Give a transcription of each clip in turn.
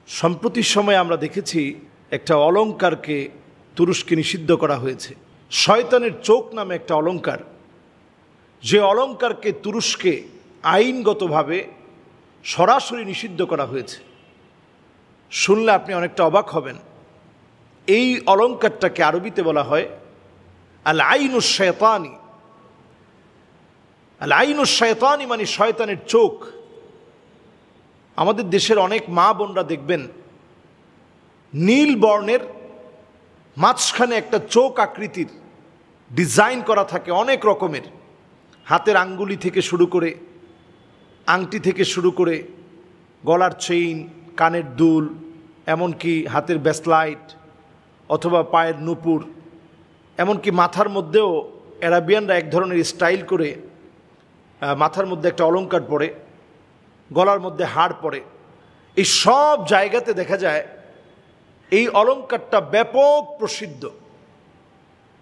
সম্প্রতি সময়ে আমরা দেখেছি একটা অলংকারকে তুরস্কে নিষিদ্ধ করা হয়েছে। শয়তানের চোখ নামে একটা অলংকার, যে অলংকারকে তুরস্কে আইনগতভাবে সরাসরি নিষিদ্ধ করা হয়েছে। শুনলে আপনি অনেকটা অবাক হবেন। এই অলংকারটাকে আরবিতে বলা হয় আল আইনুশ শায়তানি। আল আইনুশ শায়তানি মানে শয়তানের চোখ। আমাদের দেশের অনেক মা বোনরা দেখবেন নীল বর্ণের মাঝখানে একটা চোখ আকৃতির ডিজাইন করা থাকে অনেক রকমের, হাতের আঙ্গুলি থেকে শুরু করে, আংটি থেকে শুরু করে, গলার চেইন, কানের দুল, এমনকি হাতের ব্রেসলাইট অথবা পায়ের নুপুর, এমনকি মাথার মধ্যেও অ্যারাবিয়ানরা এক ধরনের স্টাইল করে মাথার মধ্যে একটা অলংকার পরে, গলার মধ্যে হাড় পরে। এই সব জায়গাতে দেখা যায় এই অলংকারটা ব্যাপক প্রসিদ্ধ,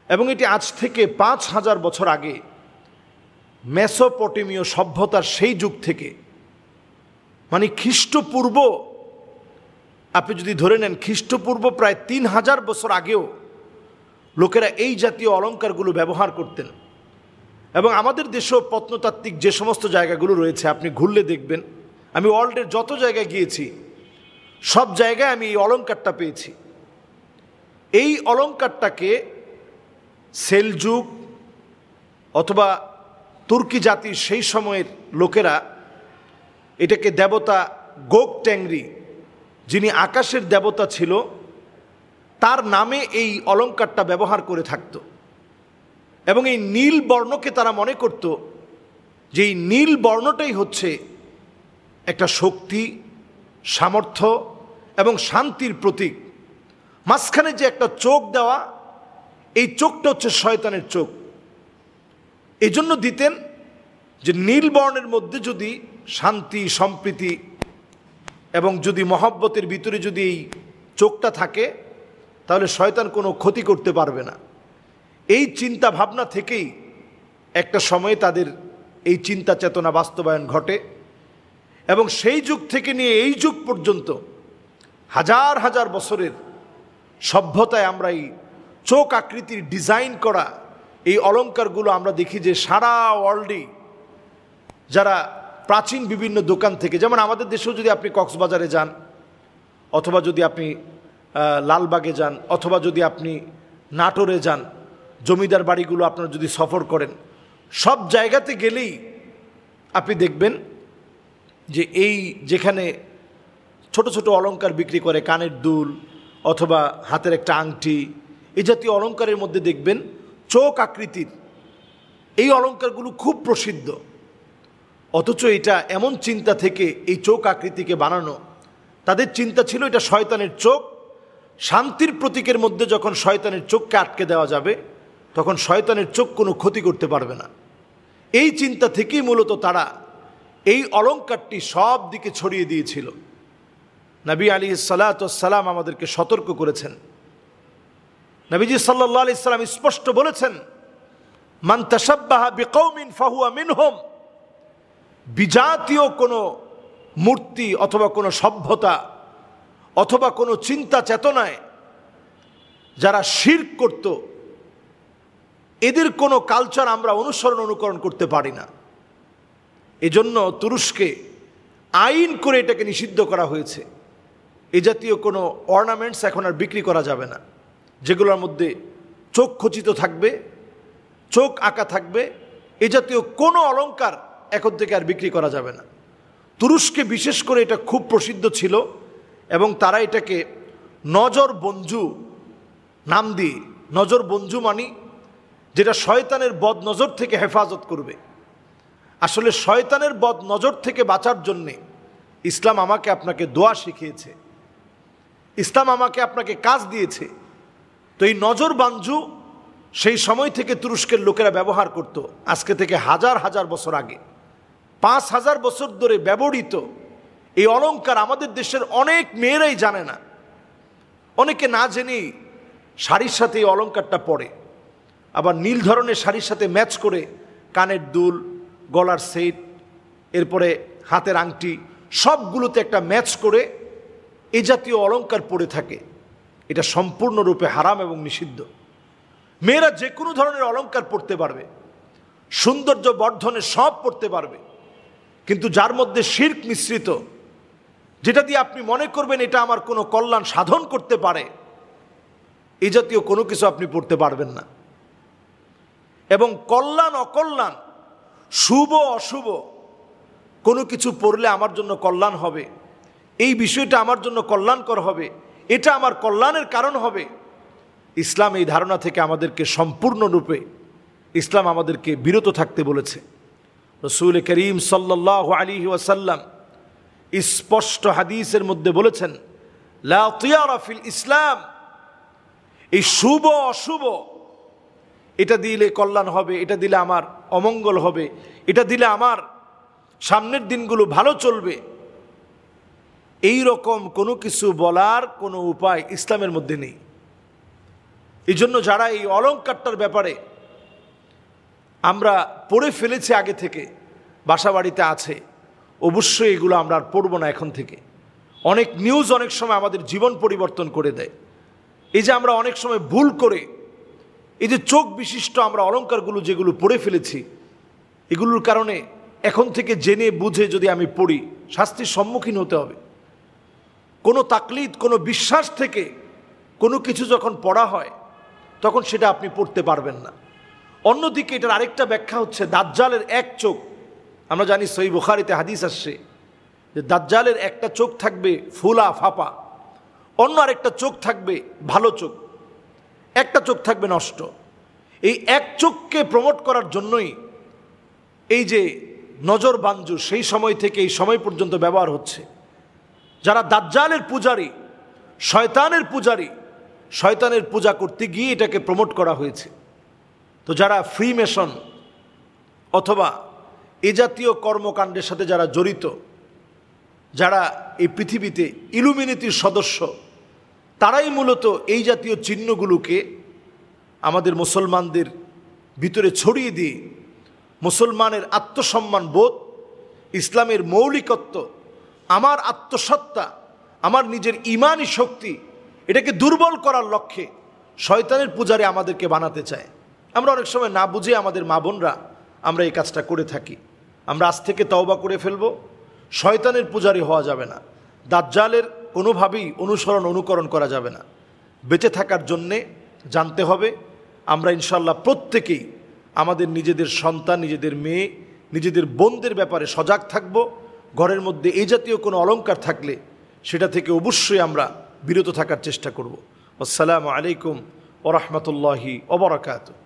এবং এটি আজ থেকে ৫,০০০ বছর আগে মেসোপটেমীয় সভ্যতার সেই যুগ থেকে, মানে খ্রিস্টপূর্ব, আপনি যদি ধরে নেন খ্রিস্টপূর্ব প্রায় ৩,০০০ বছর আগেও লোকেরা এই জাতীয় অলংকারগুলো ব্যবহার করতেন। এবং আমাদের দেশেও প্রত্নতাত্ত্বিক যে সমস্ত জায়গাগুলো রয়েছে আপনি ঘুরলে দেখবেন, আমি ওয়ার্ল্ডের যত জায়গায় গিয়েছি সব জায়গায় আমি এই অলংকারটা পেয়েছি। এই অলংকারটাকে সেলজুক অথবা তুর্কি জাতির সেই সময়ের লোকেরা এটাকে দেবতা গোক ট্যাংরি, যিনি আকাশের দেবতা ছিল, তার নামে এই অলংকারটা ব্যবহার করে থাকত। এবং এই নীল বর্ণকে তারা মনে করত যে এই নীল বর্ণটাই হচ্ছে একটা শক্তি, সামর্থ্য এবং শান্তির প্রতীক। মাঝখানে যে একটা চোখ দেওয়া, এই চোখটা হচ্ছে শয়তানের চোখ। এই জন্য দিতেন যে নীল বর্ণের মধ্যে যদি শান্তি, সম্প্রীতি এবং যদি মহব্বতের ভিতরে যদি এই চোখটা থাকে, তাহলে শয়তান কোনো ক্ষতি করতে পারবে না। এই চিন্তা ভাবনা থেকেই একটা সময়ে তাদের এই চিন্তা চেতনা বাস্তবায়ন ঘটে, এবং সেই যুগ থেকে নিয়ে এই যুগ পর্যন্ত হাজার হাজার বছরের সভ্যতায় আমরা এই চোখ আকৃতির ডিজাইন করা এই অলংকারগুলো আমরা দেখি যে সারা ওয়ার্ল্ডেই যারা প্রাচীন বিভিন্ন দোকান থেকে, যেমন আমাদের দেশেও যদি আপনি কক্সবাজারে যান, অথবা যদি আপনি লালবাগে যান, অথবা যদি আপনি নাটোরে যান, জমিদার বাড়িগুলো আপনারা যদি সফর করেন, সব জায়গাতে গেলেই আপনি দেখবেন যে এই যেখানে ছোট ছোট অলংকার বিক্রি করে, কানের দুল অথবা হাতের একটা আংটি, এই জাতীয় অলংকারের মধ্যে দেখবেন চোখ আকৃতির এই অলংকারগুলো খুব প্রসিদ্ধ। অথচ এটা এমন চিন্তা থেকে এই চোখ আকৃতিকে বানানো, তাদের চিন্তা ছিল এটা শয়তানের চোখ। শান্তির প্রতীকের মধ্যে যখন শয়তানের চোখকে আটকে দেওয়া যাবে, তখন শয়তানের চোখ কোনো ক্ষতি করতে পারবে না। এই চিন্তা থেকেই মূলত তারা এই অলংকারটি সব দিকে ছড়িয়ে দিয়েছিল। নবী আলাইহিস সালাতু ওয়াস সালাম আমাদেরকে সতর্ক করেছেন। নবীজি সাল্লাল্লাহু আলাইহি সাল্লাম স্পষ্ট বলেছেন, মান তাশাব্বাহা বিকওমিন ফাহুয়া মিনহুম। বিজাতীয় কোনো মূর্তি অথবা কোনো সভ্যতা অথবা কোনো চিন্তা চেতনায় যারা শিরক করত, এদের কোনো কালচার আমরা অনুকরণ করতে পারি না। এজন্য তুরস্কে আইন করে এটাকে নিষিদ্ধ করা হয়েছে। এ জাতীয় কোনো অর্নামেন্টস এখন আর বিক্রি করা যাবে না, যেগুলোর মধ্যে চোখ খচিত থাকবে, চোখ আঁকা থাকবে। এ জাতীয় কোনো অলংকার এখন থেকে আর বিক্রি করা যাবে না। তুরস্কে বিশেষ করে এটা খুব প্রসিদ্ধ ছিল, এবং তারা এটাকে নজর বঞ্জু নাম দিয়ে, নজর বঞ্জু মানি যেটা শয়তানের বদ নজর থেকে হেফাজত করবে। আসলে শয়তানের বদ নজর থেকে বাঁচার জন্যে ইসলাম আমাকে আপনাকে দোয়া শিখিয়েছে, ইসলাম আমাকে আপনাকে কাজ দিয়েছে। তো এই নজর বাঞ্জু সেই সময় থেকে তুরস্কের লোকেরা ব্যবহার করত। আজকে থেকে হাজার হাজার বছর আগে, ৫,০০০ বছর ধরে ব্যবহৃত এই অলংকার আমাদের দেশের অনেক মেয়েরাই জানে না। অনেকে না জেনেই শাড়ির সাথে এই অলংকারটা পরে, আবার নীল ধরনের শাড়ির সাথে ম্যাচ করে কানের দুল, গলার সেট, এরপরে হাতের আংটি, সবগুলোতে একটা ম্যাচ করে এ জাতীয় অলঙ্কার পরে থাকে, এটা সম্পূর্ণরূপে হারাম এবং নিষিদ্ধ। মেয়েরা যে কোনো ধরনের অলঙ্কার পরতে পারবে, সৌন্দর্য বর্ধনে সব পরতে পারবে, কিন্তু যার মধ্যে শিরক মিশ্রিত, যেটা দিয়ে আপনি মনে করবেন এটা আমার কোনো কল্যাণ সাধন করতে পারে, এই জাতীয় কোনো কিছু আপনি পড়তে পারবেন না। এবং কল্যাণ অকল্যাণ, শুভ অশুভ কোনো কিছু পড়লে আমার জন্য কল্যাণ হবে, এই বিষয়টা আমার জন্য কল্যাণকর হবে, এটা আমার কল্যাণের কারণ হবে, ইসলাম এই ধারণা থেকে আমাদেরকে সম্পূর্ণরূপে ইসলাম আমাদেরকে বিরত থাকতে বলেছে। রাসূল করিম সাল্লাল্লাহু আলাইহি ওয়াসাল্লাম স্পষ্ট হাদিসের মধ্যে বলেছেন, লা তিয়ারা ফিল ইসলাম, এই শুভ অশুভ, এটা দিলে কল্যাণ হবে, এটা দিলে আমার অমঙ্গল হবে, এটা দিলে আমার সামনের দিনগুলো ভালো চলবে, এই রকম কোনো কিছু বলার কোনো উপায় ইসলামের মধ্যে নেই। এই জন্য যারা এই অলঙ্কারটার ব্যাপারে আমরা পড়ে ফেলেছি আগে থেকে, বাসা বাড়িতে আছে, অবশ্যই এগুলো আমরা আর পড়ব না এখন থেকে। অনেক নিউজ অনেক সময় আমাদের জীবন পরিবর্তন করে দেয়। এই যে আমরা অনেক সময় ভুল করে এই যে চোখ বিশিষ্ট আমরা অলঙ্কারগুলো যেগুলো পড়ে ফেলেছি, এগুলোর কারণে এখন থেকে জেনে বুঝে যদি আমি পড়ি, শাস্তির সম্মুখীন হতে হবে। কোনো তাকলিদ, কোনো বিশ্বাস থেকে কোনো কিছু যখন পড়া হয়, তখন সেটা আপনি পড়তে পারবেন না। অন্যদিকে এটার আরেকটা ব্যাখ্যা হচ্ছে দাজ্জালের এক চোখ। আমরা জানি সহিহ বুখারীতে হাদিস আসছে যে দাজ্জালের একটা চোখ থাকবে ফুলা ফাঁপা, অন্য আরেকটা চোখ থাকবে ভালো চোখ, একটা চোখ থাকবে নষ্ট। এই এক চোখকে প্রমোট করার জন্যই এই যে নজর বাঞ্জু সেই সময় থেকে এই সময় পর্যন্ত ব্যবহার হচ্ছে। যারা দাজ্জালের পূজারী, শয়তানের পূজারী, শয়তানের পূজা করতে গিয়ে এটাকে প্রমোট করা হয়েছে। তো যারা ফ্রিমেশন অথবা এ জাতীয় কর্মকাণ্ডের সাথে যারা জড়িত, যারা এই পৃথিবীতে ইলুমিনেটির সদস্য, তারাই মূলত এই জাতীয় চিহ্নগুলোকে আমাদের মুসলমানদের ভিতরে ছড়িয়ে দিয়ে মুসলমানের আত্মসম্মান বোধ, ইসলামের মৌলিকত্ব, আমার আত্মসত্তা, আমার নিজের ইমানি শক্তি, এটাকে দুর্বল করার লক্ষ্যে শয়তানের পূজারে আমাদেরকে বানাতে চায়। আমরা অনেক সময় না বুঝে আমাদের মা বোনরা আমরা এই কাজটা করে থাকি। আমরা আজ থেকে তওবা করে ফেলব, শয়তানের পূজারী হওয়া যাবে না, দাজ্জালের কোনোভাবেই অনুকরণ করা যাবে না। বেঁচে থাকার জন্যে জানতে হবে আমরা ইনশাল্লাহ প্রত্যেকেই আমাদের নিজেদের সন্তান, নিজেদের মেয়ে, নিজেদের বোনদের ব্যাপারে সজাগ থাকব। ঘরের মধ্যে এই জাতীয় কোনো অলঙ্কার থাকলে সেটা থেকে অবশ্যই আমরা বিরত থাকার চেষ্টা করব। আসসালামু আলাইকুম ওয়া রাহমাতুল্লাহি ওয়া বারাকাতুহু।